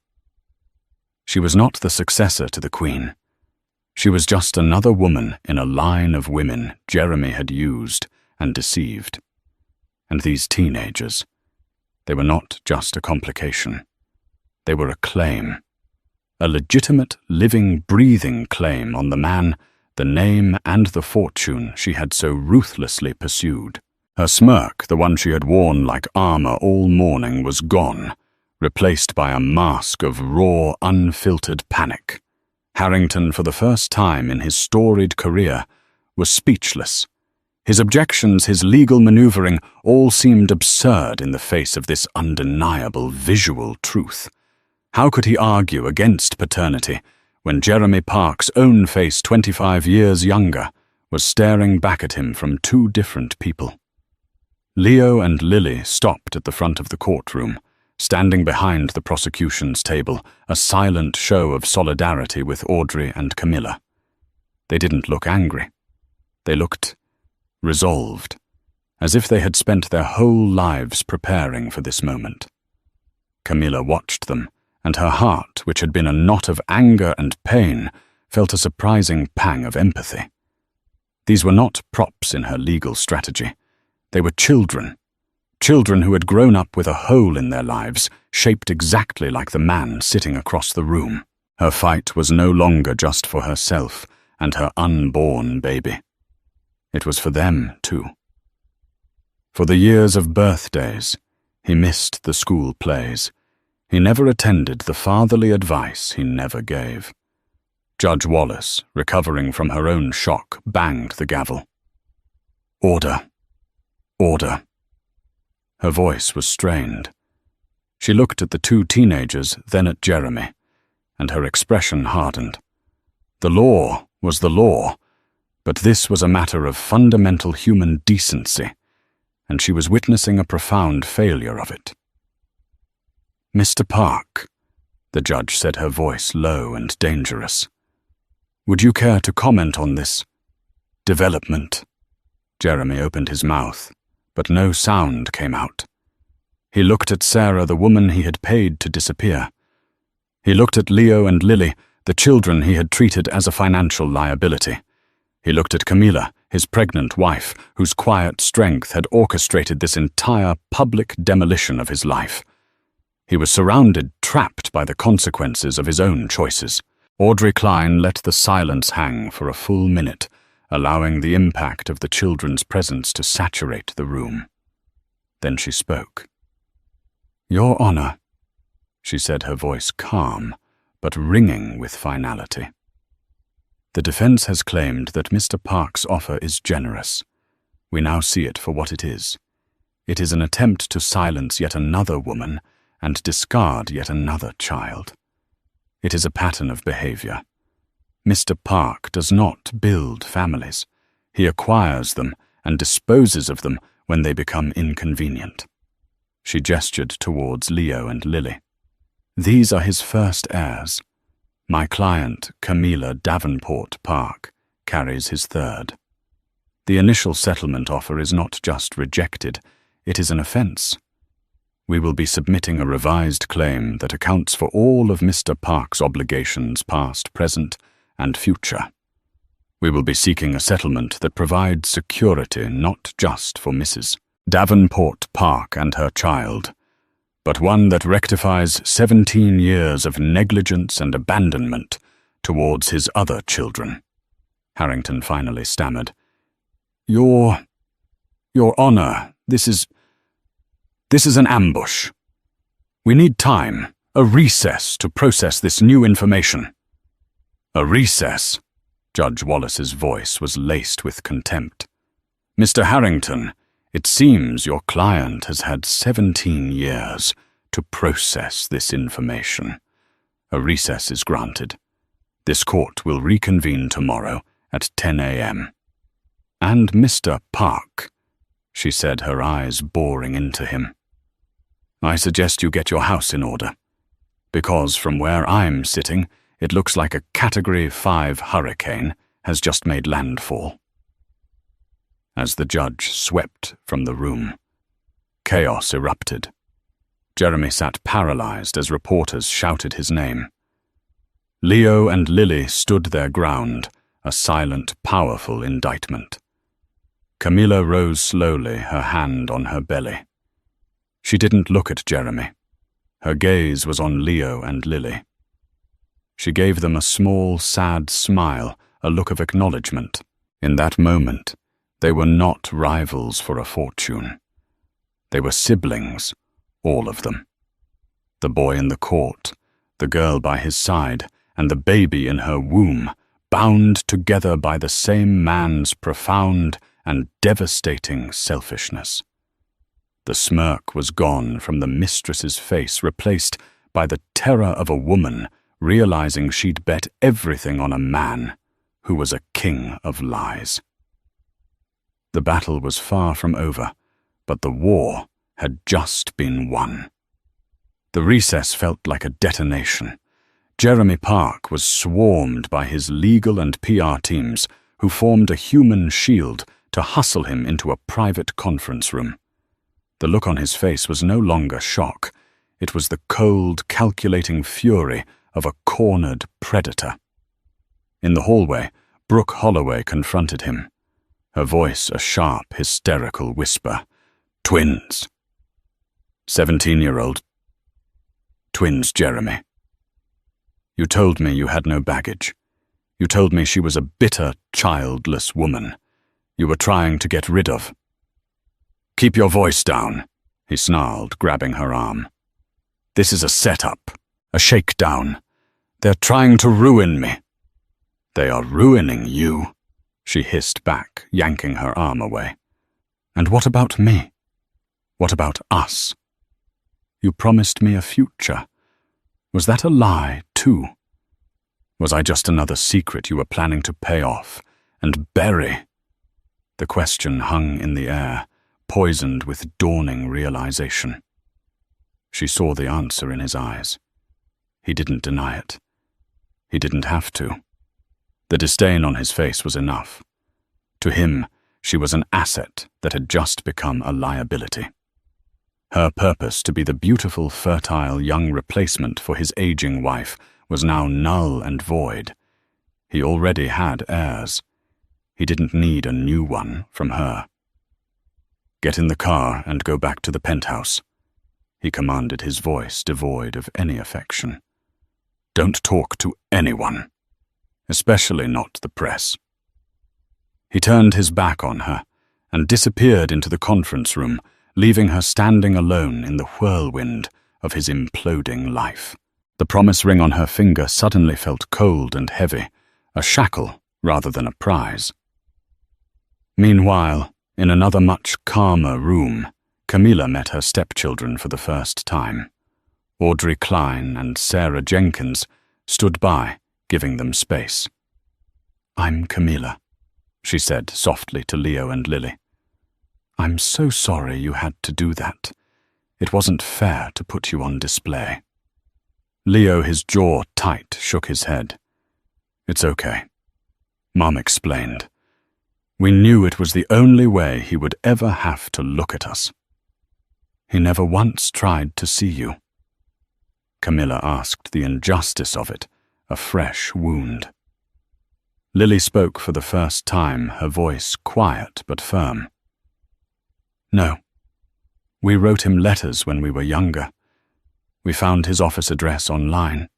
She was not the successor to the Queen. She was just another woman in a line of women Jeremy had used and deceived. And these teenagers, they were not just a complication. They were a claim. A legitimate, living, breathing claim on the man, the name and the fortune she had so ruthlessly pursued. Her smirk, the one she had worn like armor all morning, was gone, replaced by a mask of raw, unfiltered panic. Harrington, for the first time in his storied career, was speechless. His objections, his legal maneuvering, all seemed absurd in the face of this undeniable visual truth. How could he argue against paternity when Jeremy Park's own face, 25 years younger, was staring back at him from two different people? Leo and Lily stopped at the front of the courtroom, standing behind the prosecution's table, a silent show of solidarity with Audrey and Camilla. They didn't look angry. They looked resolved, as if they had spent their whole lives preparing for this moment. Camilla watched them, and her heart, which had been a knot of anger and pain, felt a surprising pang of empathy. These were not props in her legal strategy. They were children who had grown up with a hole in their lives, shaped exactly like the man sitting across the room. Her fight was no longer just for herself and her unborn baby. It was for them, too. For the years of birthdays, he missed the school plays. He never attended the fatherly advice he never gave. Judge Wallace, recovering from her own shock, banged the gavel. Order. Order. Her voice was strained. She looked at the two teenagers, then at Jeremy, and her expression hardened. The law was the law, but this was a matter of fundamental human decency, and she was witnessing a profound failure of it. Mr. Park, the judge said, her voice low and dangerous. Would you care to comment on this development? Jeremy opened his mouth, but no sound came out. He looked at Sarah, the woman he had paid to disappear. He looked at Leo and Lily, the children he had treated as a financial liability. He looked at Camilla, his pregnant wife, whose quiet strength had orchestrated this entire public demolition of his life. He was surrounded, trapped by the consequences of his own choices. Audrey Klein let the silence hang for a full minute, allowing the impact of the children's presence to saturate the room. Then she spoke. "Your Honor," she said, her voice calm, but ringing with finality. "The defense has claimed that Mr. Park's offer is generous. We now see it for what it is. It is an attempt to silence yet another woman and discard yet another child. It is a pattern of behavior. Mr. Park does not build families. He acquires them and disposes of them when they become inconvenient." She gestured towards Leo and Lily. "These are his first heirs. My client, Camilla Davenport Park, carries his third. The initial settlement offer is not just rejected, it is an offense. We will be submitting a revised claim that accounts for all of Mr. Park's obligations past, present, and future. We will be seeking a settlement that provides security not just for Mrs. Davenport Park and her child, but one that rectifies 17 years of negligence and abandonment towards his other children." Harrington finally stammered. Your Honor, this is an ambush. We need time, a recess to process this new information." "A recess?" Judge Wallace's voice was laced with contempt. "Mr. Harrington, it seems your client has had 17 years to process this information. A recess is granted. This court will reconvene tomorrow at 10 a.m. "And Mr. Park," she said, her eyes boring into him, "I suggest you get your house in order, because from where I'm sitting, it looks like a Category 5 hurricane has just made landfall." As the judge swept from the room, chaos erupted. Jeremy sat paralyzed as reporters shouted his name. Leo and Lily stood their ground, a silent, powerful indictment. Camilla rose slowly, her hand on her belly. She didn't look at Jeremy. Her gaze was on Leo and Lily. She gave them a small, sad smile, a look of acknowledgement. In that moment, they were not rivals for a fortune. They were siblings, all of them. The boy in the court, the girl by his side, and the baby in her womb, bound together by the same man's profound and devastating selfishness. The smirk was gone from the mistress's face, replaced by the terror of a woman realizing she'd bet everything on a man who was a king of lies. The battle was far from over, but the war had just been won. The recess felt like a detonation. Jeremy Park was swarmed by his legal and PR teams, who formed a human shield to hustle him into a private conference room. The look on his face was no longer shock. It was the cold, calculating fury of a cornered predator. In the hallway, Brooke Holloway confronted him, her voice a sharp, hysterical whisper. "Twins. 17-year-old. Twins, Jeremy. You told me you had no baggage. You told me she was a bitter, childless woman you were trying to get rid of." "Keep your voice down," he snarled, grabbing her arm. "This is a setup, a shakedown. They're trying to ruin me." "They are ruining you," she hissed back, yanking her arm away. "And what about me? What about us? You promised me a future. Was that a lie, too? Was I just another secret you were planning to pay off and bury?" The question hung in the air, poisoned with dawning realization. She saw the answer in his eyes. He didn't deny it. He didn't have to. The disdain on his face was enough. To him, she was an asset that had just become a liability. Her purpose to be the beautiful, fertile young replacement for his aging wife was now null and void. He already had heirs. He didn't need a new one from her. "Get in the car and go back to the penthouse," he commanded, his voice devoid of any affection. Don't talk to anyone, especially not the press." He turned his back on her and disappeared into the conference room, leaving her standing alone in the whirlwind of his imploding life. The promise ring on her finger suddenly felt cold and heavy, a shackle rather than a prize. Meanwhile, in another much calmer room, Camilla met her stepchildren for the first time. Audrey Klein and Sarah Jenkins stood by, giving them space. "I'm Camilla," she said softly to Leo and Lily. "I'm so sorry you had to do that. It wasn't fair to put you on display." Leo, his jaw tight, shook his head. "It's okay," Mom explained. "We knew it was the only way he would ever have to look at us." "He never once tried to see you?" Camilla asked, the injustice of it, a fresh wound. Lily spoke for the first time, her voice quiet but firm. "No. We wrote him letters when we were younger. We found his office address online.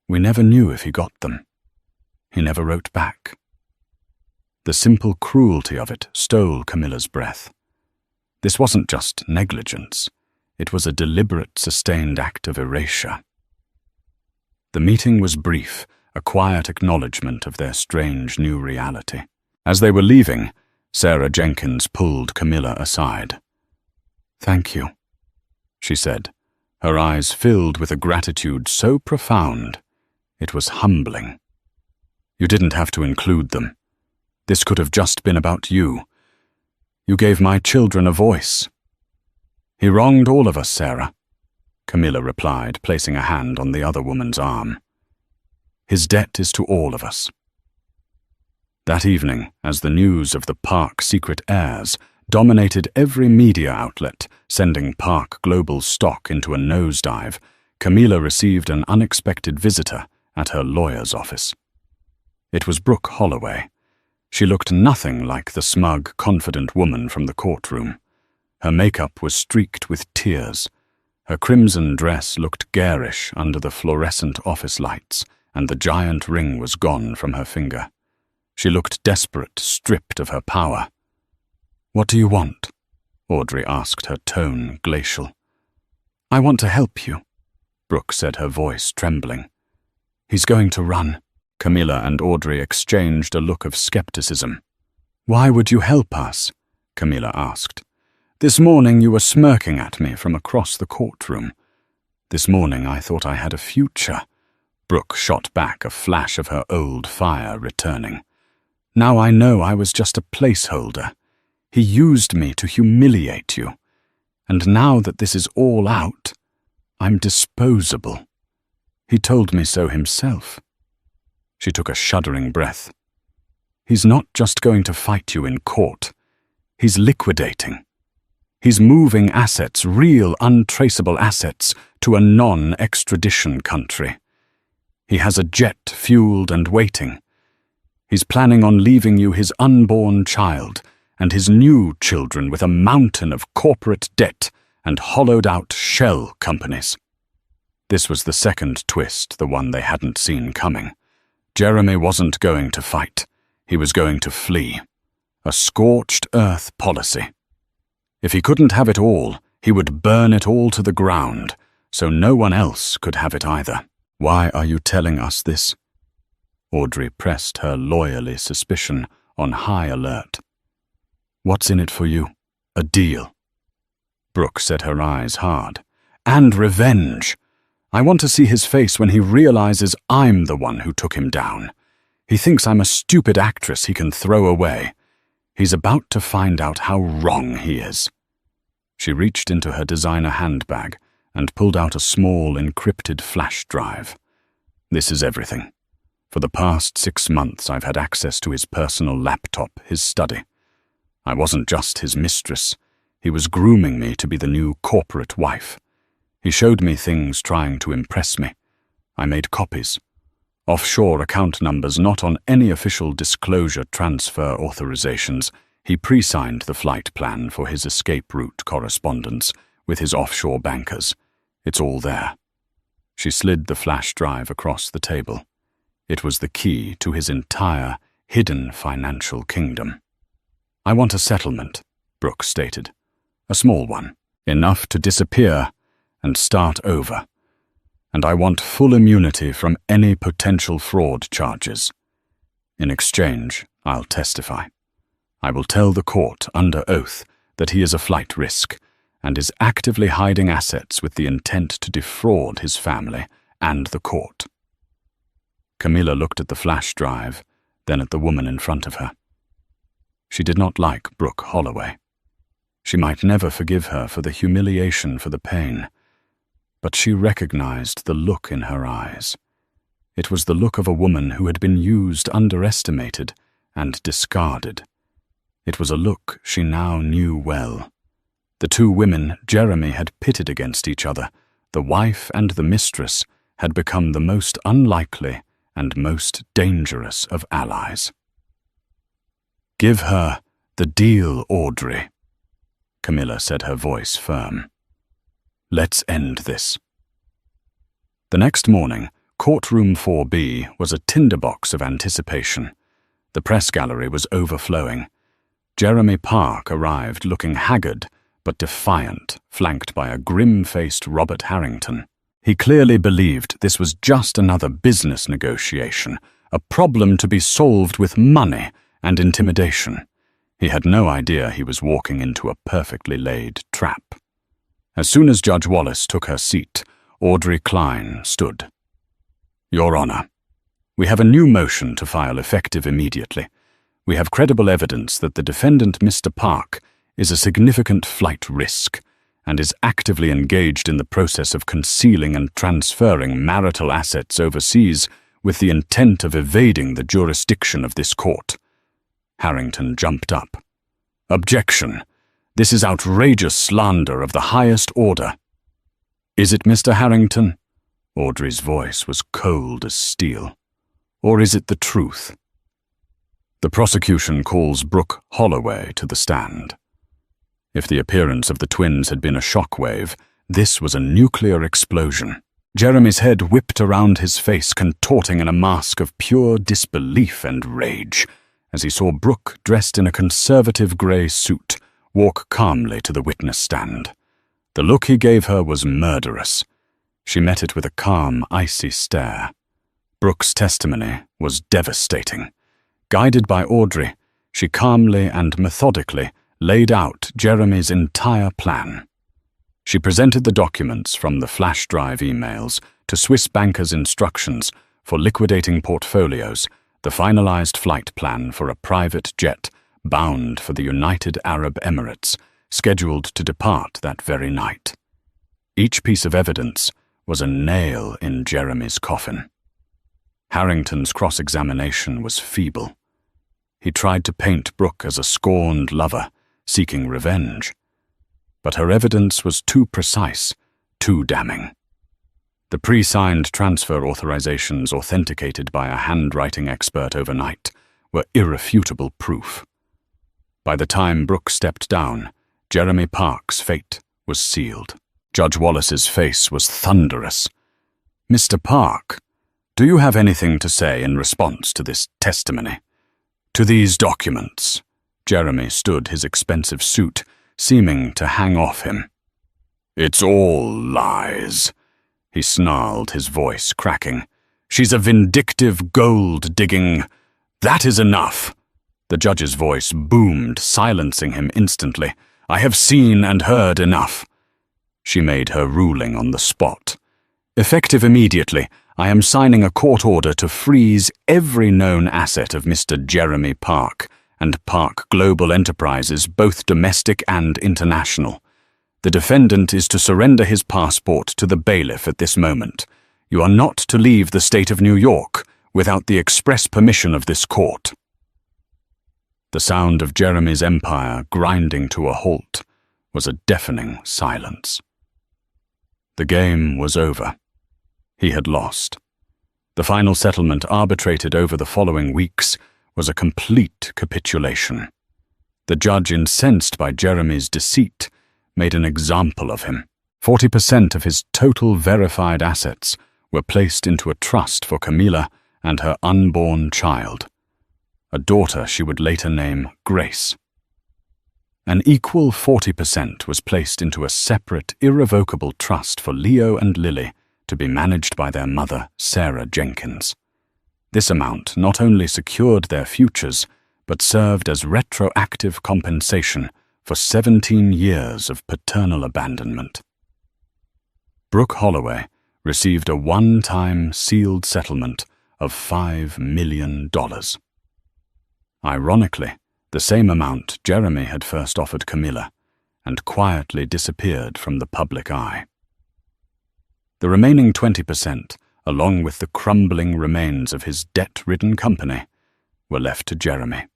We never knew if he got them. He never wrote back." The simple cruelty of it stole Camilla's breath. This wasn't just negligence. It was a deliberate, sustained act of erasure. The meeting was brief, a quiet acknowledgement of their strange new reality. As they were leaving, Sarah Jenkins pulled Camilla aside. "Thank you," she said, her eyes filled with a gratitude so profound it was humbling. "You didn't have to include them. This could have just been about you. You gave my children a voice." "He wronged all of us, Sarah," Camilla replied, placing a hand on the other woman's arm. "His debt is to all of us." That evening, as the news of the Park secret heirs dominated every media outlet, sending Park Global's stock into a nosedive, Camilla received an unexpected visitor at her lawyer's office. It was Brooke Holloway. She looked nothing like the smug, confident woman from the courtroom. Her makeup was streaked with tears. Her crimson dress looked garish under the fluorescent office lights, and the giant ring was gone from her finger. She looked desperate, stripped of her power. "What do you want?" Audrey asked, her tone glacial. "I want to help you," Brooke said, her voice trembling. "He's going to run." Camilla and Audrey exchanged a look of skepticism. "Why would you help us?" Camilla asked. "This morning you were smirking at me from across the courtroom. This morning I thought I had a future." Brooke shot back, a flash of her old fire returning. "Now I know I was just a placeholder. He used me to humiliate you. And now that this is all out, I'm disposable. He told me so himself." She took a shuddering breath. "He's not just going to fight you in court. He's liquidating. He's moving assets, real untraceable assets, to a non-extradition country. He has a jet fueled and waiting. He's planning on leaving you his unborn child and his new children with a mountain of corporate debt and hollowed-out shell companies." This was the second twist, the one they hadn't seen coming. Jeremy wasn't going to fight. He was going to flee. A scorched earth policy. If he couldn't have it all, he would burn it all to the ground, so no one else could have it either. "Why are you telling us this?" Audrey pressed her lawyerly suspicion on high alert. "What's in it for you? A deal." Brooke set her eyes hard. "And revenge. I want to see his face when he realizes I'm the one who took him down. He thinks I'm a stupid actress he can throw away. He's about to find out how wrong he is." She reached into her designer handbag and pulled out a small encrypted flash drive. "This is everything. For the past 6 months I've had access to his personal laptop, his study. I wasn't just his mistress. He was grooming me to be the new corporate wife. He showed me things trying to impress me. I made copies. Offshore account numbers not on any official disclosure transfer authorizations. He pre-signed the flight plan for his escape route correspondence with his offshore bankers. It's all there." She slid the flash drive across the table. It was the key to his entire, hidden financial kingdom. "I want a settlement," Brooke stated. "A small one, enough to disappear and start over. And I want full immunity from any potential fraud charges. In exchange, I'll testify. I will tell the court under oath that he is a flight risk and is actively hiding assets with the intent to defraud his family and the court." Camilla looked at the flash drive, then at the woman in front of her. She did not like Brooke Holloway. She might never forgive her for the humiliation, for the pain, but she recognized the look in her eyes. It was the look of a woman who had been used, underestimated, and discarded. It was a look she now knew well. The two women Jeremy had pitted against each other, the wife and the mistress, had become the most unlikely and most dangerous of allies. "Give her the deal, Audrey," Camilla said, her voice firm. "Let's end this." The next morning, courtroom 4B was a tinderbox of anticipation. The press gallery was overflowing. Jeremy Park arrived looking haggard but defiant, flanked by a grim-faced Robert Harrington. He clearly believed this was just another business negotiation, a problem to be solved with money and intimidation. He had no idea he was walking into a perfectly laid trap. As soon as Judge Wallace took her seat, Audrey Klein stood. "Your Honor, we have a new motion to file effective immediately. We have credible evidence that the defendant, Mr. Park, is a significant flight risk and is actively engaged in the process of concealing and transferring marital assets overseas with the intent of evading the jurisdiction of this court." Harrington jumped up. "Objection! This is outrageous slander of the highest order." "Is it, Mr. Harrington?" Audrey's voice was cold as steel. "Or is it the truth?" The prosecution calls Brooke Holloway to the stand. If the appearance of the twins had been a shockwave, this was a nuclear explosion. Jeremy's head whipped around his face, contorting in a mask of pure disbelief and rage, as he saw Brooke, dressed in a conservative grey suit, walk calmly to the witness stand. The look he gave her was murderous. She met it with a calm, icy stare. Brooke's testimony was devastating. Guided by Audrey, she calmly and methodically laid out Jeremy's entire plan. She presented the documents from the flash drive emails to Swiss bankers' instructions for liquidating portfolios, the finalized flight plan for a private jet bound for the United Arab Emirates, scheduled to depart that very night. Each piece of evidence was a nail in Jeremy's coffin. Harrington's cross-examination was feeble. He tried to paint Brooke as a scorned lover, seeking revenge. But her evidence was too precise, too damning. The pre-signed transfer authorizations authenticated by a handwriting expert overnight were irrefutable proof. By the time Brooke stepped down, Jeremy Park's fate was sealed. Judge Wallace's face was thunderous. "Mr. Park, do you have anything to say in response to this testimony? To these documents?" Jeremy stood his expensive suit, seeming to hang off him. "It's all lies," he snarled, his voice cracking. "She's a vindictive, gold-digging—" "That is enough!" The judge's voice boomed, silencing him instantly. "I have seen and heard enough." She made her ruling on the spot. "Effective immediately, I am signing a court order to freeze every known asset of Mr. Jeremy Park and Park Global Enterprises, both domestic and international. The defendant is to surrender his passport to the bailiff at this moment. You are not to leave the state of New York without the express permission of this court." The sound of Jeremy's empire grinding to a halt was a deafening silence. The game was over. He had lost. The final settlement, arbitrated over the following weeks, was a complete capitulation. The judge, incensed by Jeremy's deceit, made an example of him. 40% of his total verified assets were placed into a trust for Camilla and her unborn child, a daughter she would later name Grace. An equal 40% was placed into a separate, irrevocable trust for Leo and Lily to be managed by their mother, Sarah Jenkins. This amount not only secured their futures, but served as retroactive compensation for 17 years of paternal abandonment. Brooke Holloway received a one-time sealed settlement of $5 million. Ironically, the same amount Jeremy had first offered Camilla, and quietly disappeared from the public eye. The remaining 20%, along with the crumbling remains of his debt-ridden company, were left to Jeremy.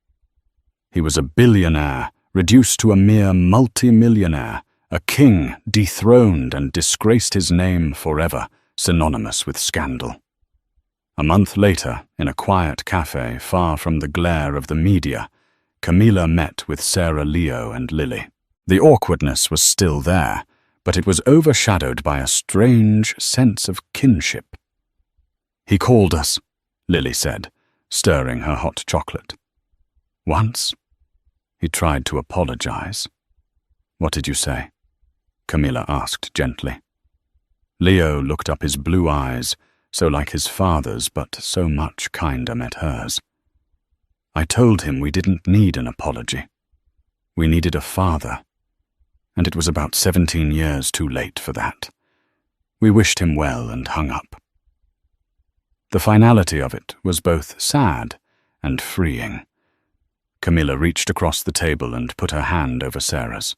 He was a billionaire, reduced to a mere multi-millionaire, a king dethroned and disgraced his name forever, synonymous with scandal. A month later, in a quiet cafe far from the glare of the media, Camilla met with Sarah, Leo, and Lily. The awkwardness was still there, but it was overshadowed by a strange sense of kinship. "He called us," Lily said, stirring her hot chocolate. "Once?" He tried to apologize. "What did you say?" Camilla asked gently. Leo looked up, his blue eyes, so like his father's but so much kinder met hers. "I told him we didn't need an apology. We needed a father, and it was about 17 years too late for that. We wished him well and hung up." The finality of it was both sad and freeing. Camilla reached across the table and put her hand over Sarah's.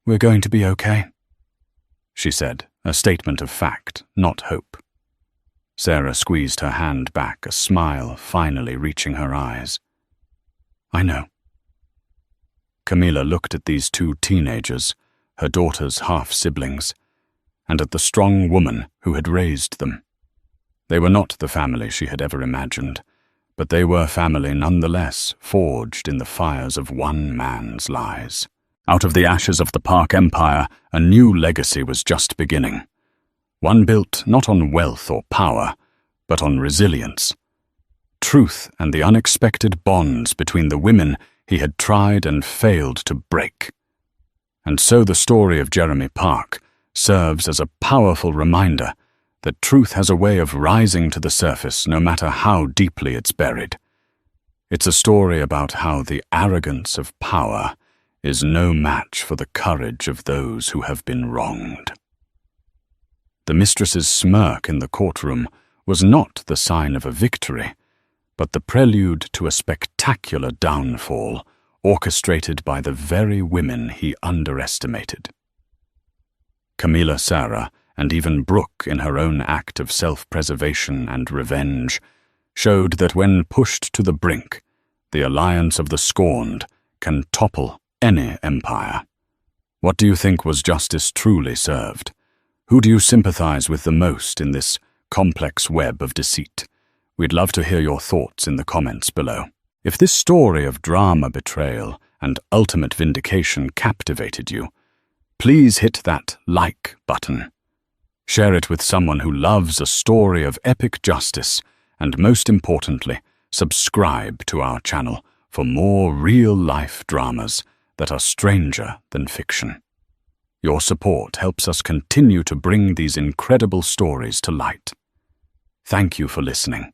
"We're going to be okay," she said, a statement of fact, not hope. Sarah squeezed her hand back, a smile finally reaching her eyes. "I know." Camilla looked at these two teenagers, her daughter's half-siblings, and at the strong woman who had raised them. They were not the family she had ever imagined, but they were family nonetheless, forged in the fires of one man's lies. Out of the ashes of the Park Empire, a new legacy was just beginning. One built not on wealth or power, but on resilience. Truth and the unexpected bonds between the women he had tried and failed to break. And so the story of Jeremy Park serves as a powerful reminder that truth has a way of rising to the surface no matter how deeply it's buried. It's a story about how the arrogance of power is no match for the courage of those who have been wronged. The mistress's smirk in the courtroom was not the sign of a victory, but the prelude to a spectacular downfall orchestrated by the very women he underestimated. Camilla, Sarah, and even Brooke, in her own act of self-preservation and revenge, showed that when pushed to the brink, the alliance of the scorned can topple any empire. What do you think was justice truly served? Who do you sympathize with the most in this complex web of deceit? We'd love to hear your thoughts in the comments below. If this story of drama, betrayal, and ultimate vindication captivated you, please hit that like button. Share it with someone who loves a story of epic justice, and most importantly, subscribe to our channel for more real-life dramas that are stranger than fiction. Your support helps us continue to bring these incredible stories to light. Thank you for listening.